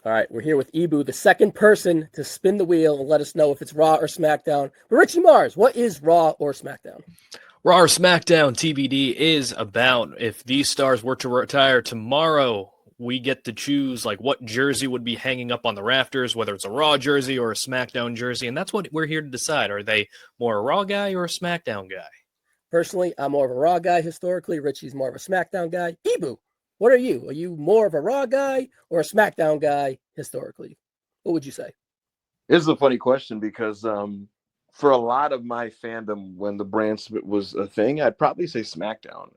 All right, we're here with Ibu, the second person to spin the wheel and let us know if it's Raw or SmackDown. But Richie Mars, what is Raw or SmackDown? Raw or SmackDown TBD is about if these stars were to retire tomorrow, we get to choose like what jersey would be hanging up on the rafters, whether it's a Raw jersey or a SmackDown jersey, and that's what we're here to decide. Are they more a Raw guy or a SmackDown guy? Personally, I'm more of a Raw guy historically. Richie's more of a SmackDown guy. Ibu, what are you? Are you more of a Raw guy or a SmackDown guy historically? What would you say? This is a funny question because for a lot of my fandom, when the brand split was a thing, I'd probably say SmackDown.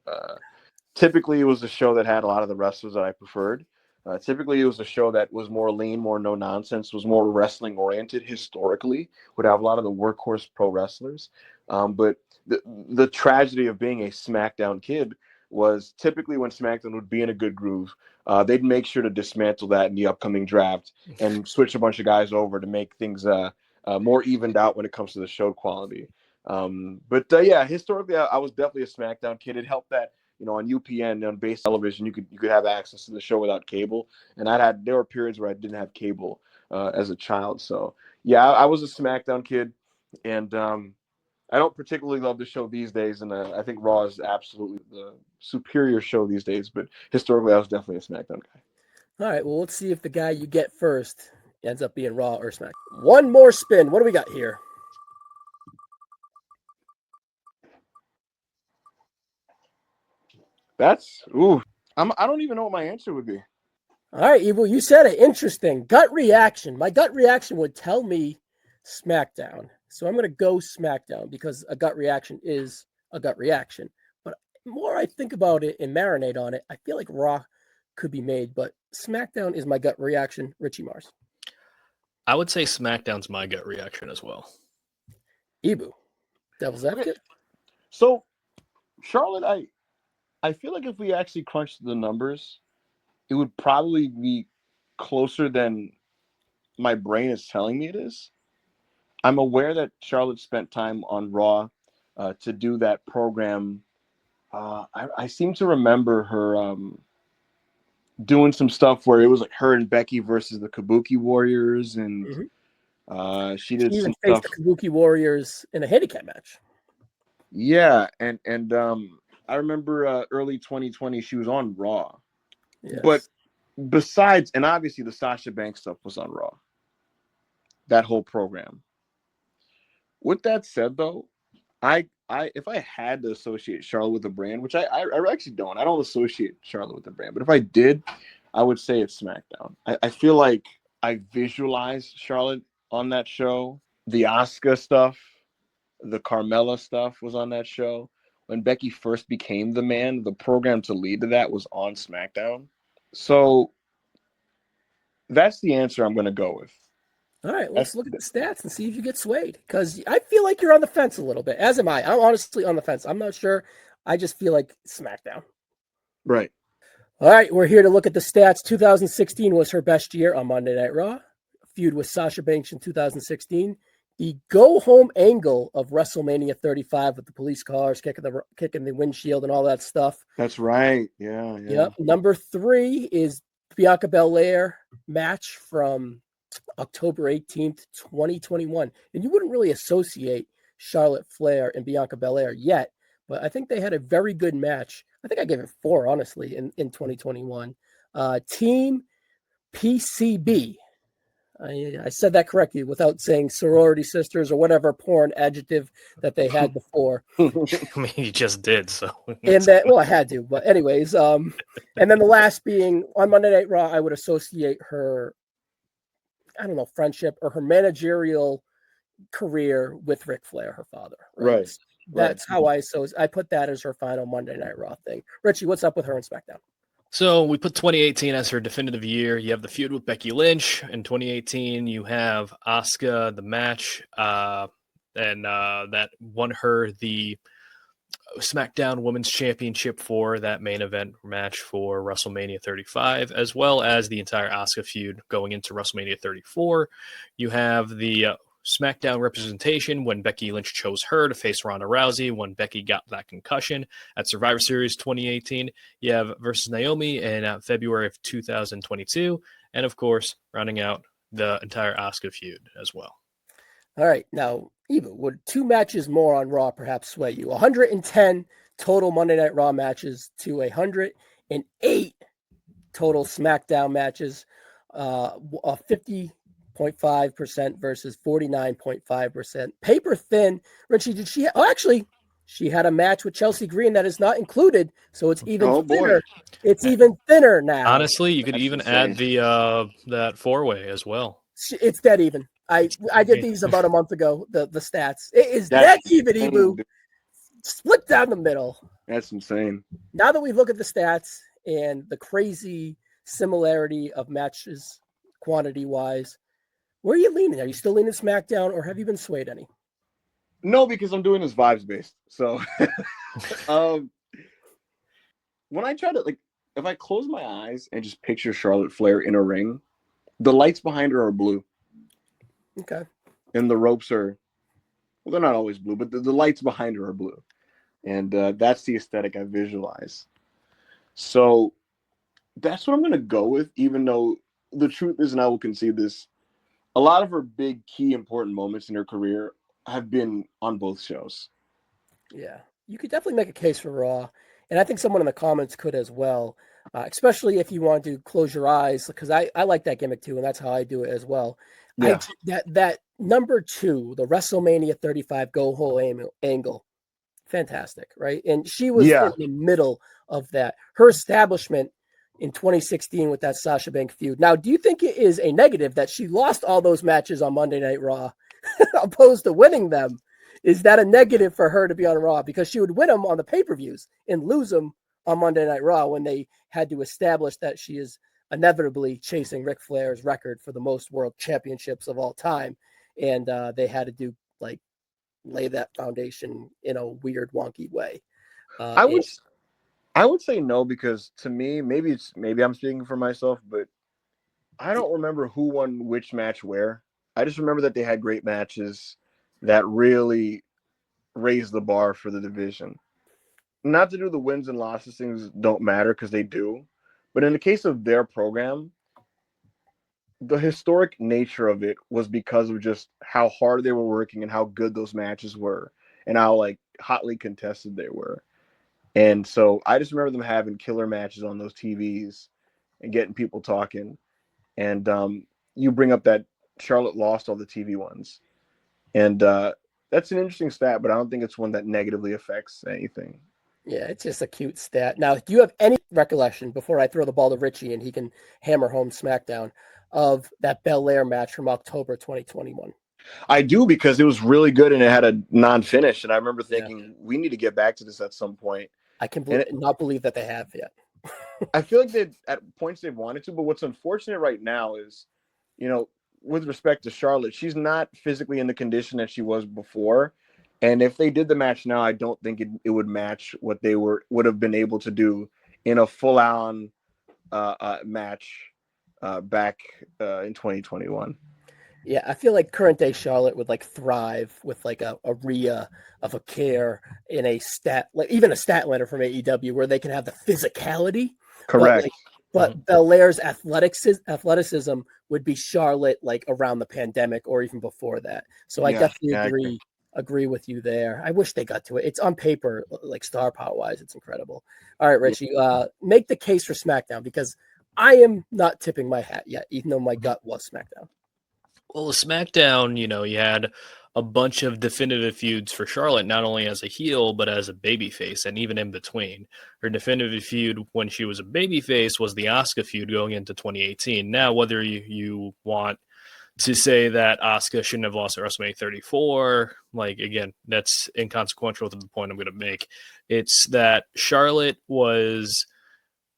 Typically, it was a show that had a lot of the wrestlers that I preferred. Typically, it was a show that was more lean, more no nonsense, was more wrestling oriented historically, would have a lot of the workhorse pro wrestlers. But the tragedy of being a SmackDown kid was typically when SmackDown would be in a good groove, they'd make sure to dismantle that in the upcoming draft and switch a bunch of guys over to make things more evened out when it comes to the show quality. But historically, I was definitely a SmackDown kid. It helped that, on UPN, on base television, you could have access to the show without cable. And there were periods where I didn't have cable as a child. So yeah, I was a SmackDown kid, and I don't particularly love the show these days. And I think Raw is absolutely the superior show these days. But historically, I was definitely a SmackDown guy. All right, well, let's see if the guy you get first ends up being Raw or SmackDown. One more spin. What do we got here? I don't even know what my answer would be. All right, Evil, you said it. Interesting. Gut reaction. My gut reaction would tell me SmackDown. So I'm going to go SmackDown because a gut reaction is a gut reaction. But the more I think about it and marinate on it, I feel like Raw could be made. But SmackDown is my gut reaction. Richie Mars. I would say SmackDown's my gut reaction as well. Ibu, devil's advocate. So, Charlotte, I feel like if we actually crunched the numbers, it would probably be closer than my brain is telling me it is. I'm aware that Charlotte spent time on Raw to do that program. I seem to remember her doing some stuff where it was like her and Becky versus the Kabuki Warriors, and she did some faced stuff. The Kabuki Warriors in a handicap match. Yeah, and I remember early 2020 she was on Raw. Yes. But besides, and obviously the Sasha Banks stuff was on Raw. That whole program. With that said, though, if I had to associate Charlotte with the brand, which I actually don't. I don't associate Charlotte with the brand. But if I did, I would say it's SmackDown. I feel like I visualized Charlotte on that show. The Asuka stuff, the Carmella stuff was on that show. When Becky first became the man, the program to lead to that was on SmackDown. So that's the answer I'm going to go with. All right, let's look at the stats and see if you get swayed. Because I feel like you're on the fence a little bit, as am I. I'm honestly on the fence. I'm not sure. I just feel like SmackDown. Right. All right, we're here to look at the stats. 2016 was her best year on Monday Night Raw. A feud with Sasha Banks in 2016. The go-home angle of WrestleMania 35 with the police cars kicking the windshield and all that stuff. That's right. Yeah. Yep. Number 3 is Bianca Belair match from October 18th, 2021. And you wouldn't really associate Charlotte Flair and Bianca Belair yet, but I think they had a very good match. I think I gave it 4, honestly, in 2021. Team PCB. I said that correctly without saying sorority sisters or whatever porn adjective that they had before. I mean, you just did, so. And that, well, I had to, but anyways. And then the last being on Monday Night Raw, I would associate her, I don't know, friendship or her managerial career with Ric Flair, her father. Right. That's how I put that as her final Monday Night Raw thing. Richie, what's up with her in SmackDown? So we put 2018 as her definitive year. You have the feud with Becky Lynch. In 2018, you have Asuka, the match, and that won her the SmackDown Women's Championship for that main event match for WrestleMania 35, as well as the entire Asuka feud going into WrestleMania 34. You have the SmackDown representation when Becky Lynch chose her to face Ronda Rousey when Becky got that concussion at Survivor Series 2018. You have versus Naomi in February of 2022. and of course, rounding out the entire Asuka feud as well. All right. Now, Eva, would 2 matches more on Raw perhaps sway you? 110 total Monday Night Raw matches to 108 total SmackDown matches, 50.5% versus 49.5%. Paper thin. Richie, she had a match with Chelsea Green that is not included, so it's even thinner. It's even thinner now. Honestly, you could even add the that 4-way as well. It's dead even. I did these about a month ago, the stats. It is dead even, Ibu. Split down the middle. That's insane. Now that we look at the stats and the crazy similarity of matches quantity-wise, where are you leaning? Are you still leaning SmackDown, or have you been swayed any? No, because I'm doing this vibes-based. So when I try to, if I close my eyes and just picture Charlotte Flair in a ring, the lights behind her are blue. Okay. And the ropes are, well, they're not always blue, but the lights behind her are blue. And that's the aesthetic I visualize. So that's what I'm going to go with, even though the truth is, and I will concede this, a lot of her big, key, important moments in her career have been on both shows. Yeah, you could definitely make a case for Raw. And I think someone in the comments could as well, especially if you want to close your eyes, because I like that gimmick too, and that's how I do it as well. Yeah. That number 2, the WrestleMania 35 go home angle, fantastic, right? And she was in the middle of that. Her establishment in 2016 with that Sasha Banks feud. Now, do you think it is a negative that she lost all those matches on Monday Night Raw opposed to winning them? Is that a negative for her to be on Raw? Because she would win them on the pay-per-views and lose them on Monday Night Raw when they had to establish that she is inevitably chasing Ric Flair's record for the most world championships of all time. And they had to do lay that foundation in a weird, wonky way. I would say no, because to me, maybe I'm speaking for myself, but I don't remember who won which match where. I just remember that they had great matches that really raised the bar for the division. Not to do the wins and losses things don't matter, because they do. But in the case of their program, the historic nature of it was because of just how hard they were working and how good those matches were and how hotly contested they were. And so I just remember them having killer matches on those TVs and getting people talking. And you bring up that Charlotte lost all the TV ones. And that's an interesting stat, but I don't think it's one that negatively affects anything. Yeah, it's just a cute stat. Now, do you have any recollection, before I throw the ball to Richie and he can hammer home SmackDown, of that Belair match from October 2021? I do, because it was really good and it had a non-finish. And I remember thinking, we need to get back to this at some point. I can not believe that they have yet. I feel like at points they've wanted to, but what's unfortunate right now is, with respect to Charlotte, she's not physically in the condition that she was before. And if they did the match now, I don't think it would match what they would have been able to do in a full-on match back in 2021. Yeah, I feel like current day Charlotte would thrive with a Rhea, of a Care, in a even a Statlander from AEW, where they can have the physicality. Correct. But Belair's athleticism would be Charlotte around the pandemic or even before that. So I definitely agree with you there. I wish they got to it. It's on paper, star power wise, it's incredible. All right, Richie, make the case for SmackDown, because I am not tipping my hat yet, even though my gut was SmackDown. Well, SmackDown, you had a bunch of definitive feuds for Charlotte, not only as a heel, but as a babyface, and even in between. Her definitive feud when she was a babyface was the Asuka feud going into 2018. Now, whether you want to say that Asuka shouldn't have lost at WrestleMania 34, again, that's inconsequential to the point I'm going to make. It's that Charlotte was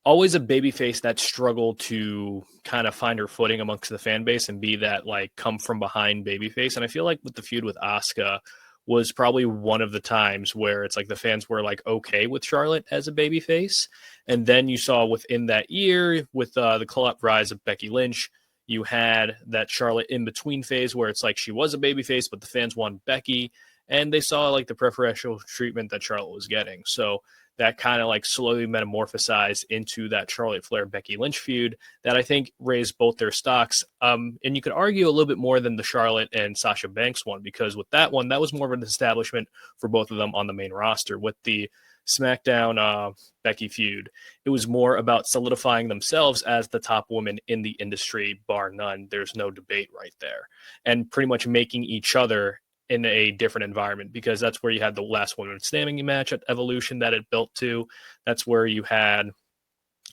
always a babyface that struggled to kind of find her footing amongst the fan base and be that come from behind babyface. And I feel like with the feud with Asuka was probably one of the times where it's the fans were okay with Charlotte as a babyface. And then you saw within that year with the call-up rise of Becky Lynch, you had that Charlotte in between phase where it's she was a babyface, but the fans wanted Becky, and they saw the preferential treatment that Charlotte was getting. So that kind of like slowly metamorphosized into that Charlotte Flair Becky Lynch feud that I think raised both their stocks. And you could argue a little bit more than the Charlotte and Sasha Banks one, because with that one, that was more of an establishment for both of them on the main roster. With the SmackDown Becky feud, it was more about solidifying themselves as the top woman in the industry, bar none. There's no debate right there. And pretty much making each other in a different environment, because that's where you had the last woman standing match at Evolution that it built to. That's where you had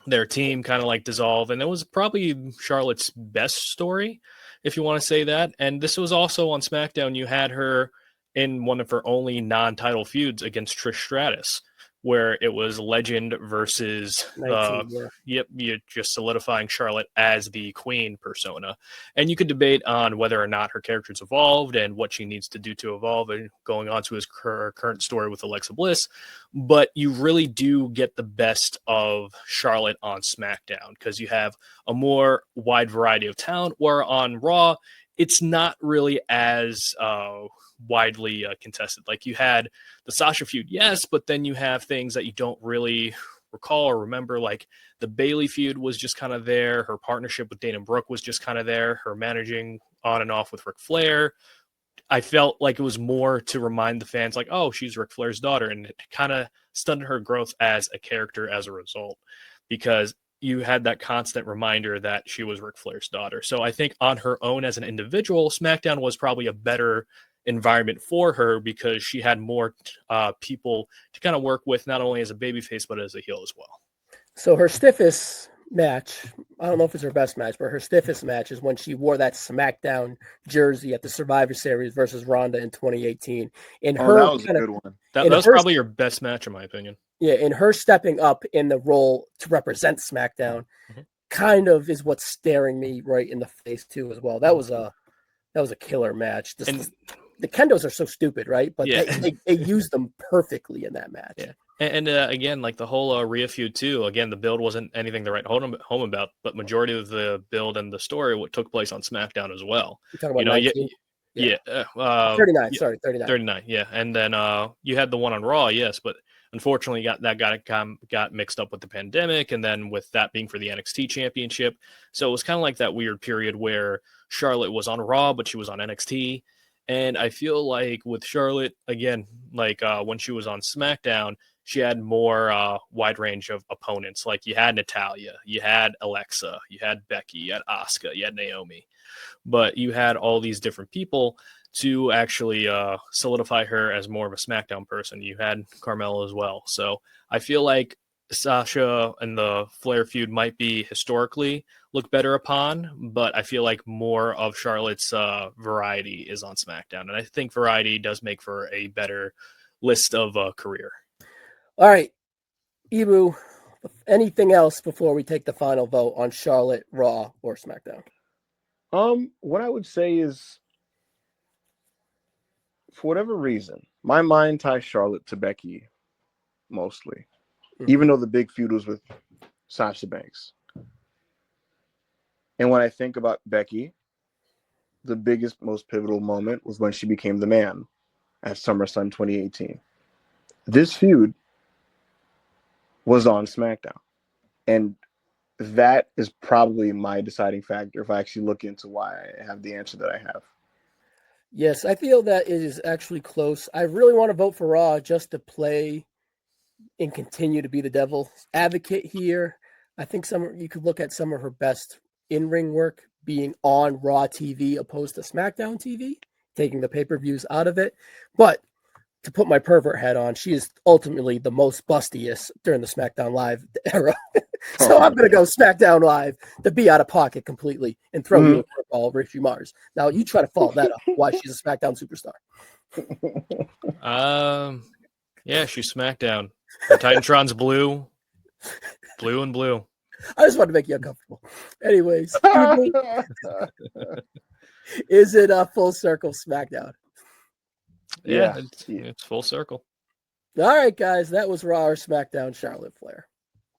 their team kind of like dissolve. And it was probably Charlotte's best story, if you want to say that. And this was also on SmackDown. You had her in one of her only non-title feuds against Trish Stratus, where it was legend versus 19, you're just solidifying Charlotte as the queen persona. And you could debate on whether or not her character's evolved and what she needs to do to evolve, and going on to her current story with Alexa Bliss. But you really do get the best of Charlotte on SmackDown, because you have a more wide variety of talent, where on Raw, it's not really as widely contested. Like you had the Sasha feud, yes, but then you have things that you don't really recall or remember. Like the Bayley feud was just kind of there. Her partnership with Dana Brooke was just kind of there. Her managing on and off with Ric Flair. I felt like it was more to remind the fans, like, oh, she's Ric Flair's daughter. And it kind of stunted her growth as a character as a result, because you had that constant reminder that she was Ric Flair's daughter. So I think on her own as an individual, SmackDown was probably a better environment for her, because she had more people to kind of work with, not only as a babyface, but as a heel as well. So her stiffest match, I don't know if it's her best match, but her stiffest match is when she wore that SmackDown jersey at the Survivor Series versus Ronda in 2018. And that was a good one. That was probably your best match, in my opinion. Yeah, and her stepping up in the role to represent SmackDown kind of is what's staring me right in the face too, as well. That was a killer match. The Kendos are so stupid, right? But they used them perfectly in that match. Yeah. And again, like the whole Rhea feud too. Again, the build wasn't anything to write home about, but majority of the build and the story what took place on SmackDown as well. You're talking about 19? 39. Sorry, 39. 39. Yeah, and then you had the one on Raw, yes, but unfortunately got mixed up with the pandemic, and then with that being for the NXT Championship, so it was kind of like that weird period where Charlotte was on Raw, but she was on NXT. And I feel like with Charlotte, again, like when she was on SmackDown, she had more wide range of opponents. Like you had Natalya, you had Alexa, you had Becky, you had Asuka, you had Naomi. But you had all these different people to actually solidify her as more of a SmackDown person. You had Carmella as well. So I feel like Sasha and the Flair feud might be historically look better upon, but I feel like more of Charlotte's variety is on SmackDown. And I think variety does make for a better list of career. All right, Ibu, anything else before we take the final vote on Charlotte, Raw, or SmackDown? What I would say is, for whatever reason, my mind ties Charlotte to Becky mostly, even though the big feud was with Sasha Banks. And when I think about Becky, the biggest, most pivotal moment was when she became the man at SummerSlam 2018. This feud was on SmackDown. And that is probably my deciding factor if I actually look into why I have the answer that I have. Yes, I feel that it is actually close. I really want to vote for Raw just to play and continue to be the devil's advocate here. I think you could look at some of her best in-ring work being on Raw TV opposed to SmackDown TV, taking the pay-per-views out of it. But to put my pervert hat on, she is ultimately the most bustiest during the SmackDown Live era. So I'm going to go SmackDown Live to be out of pocket completely and throw you a curveball, Ricky Mars. Now you try to follow that up. Why she's a SmackDown superstar? Yeah, she's SmackDown. The Titantron's blue and blue. I just want to make you uncomfortable. Anyways, is it a full circle SmackDown? Yeah, it's full circle. All right, guys, that was Raw or SmackDown Charlotte Flair.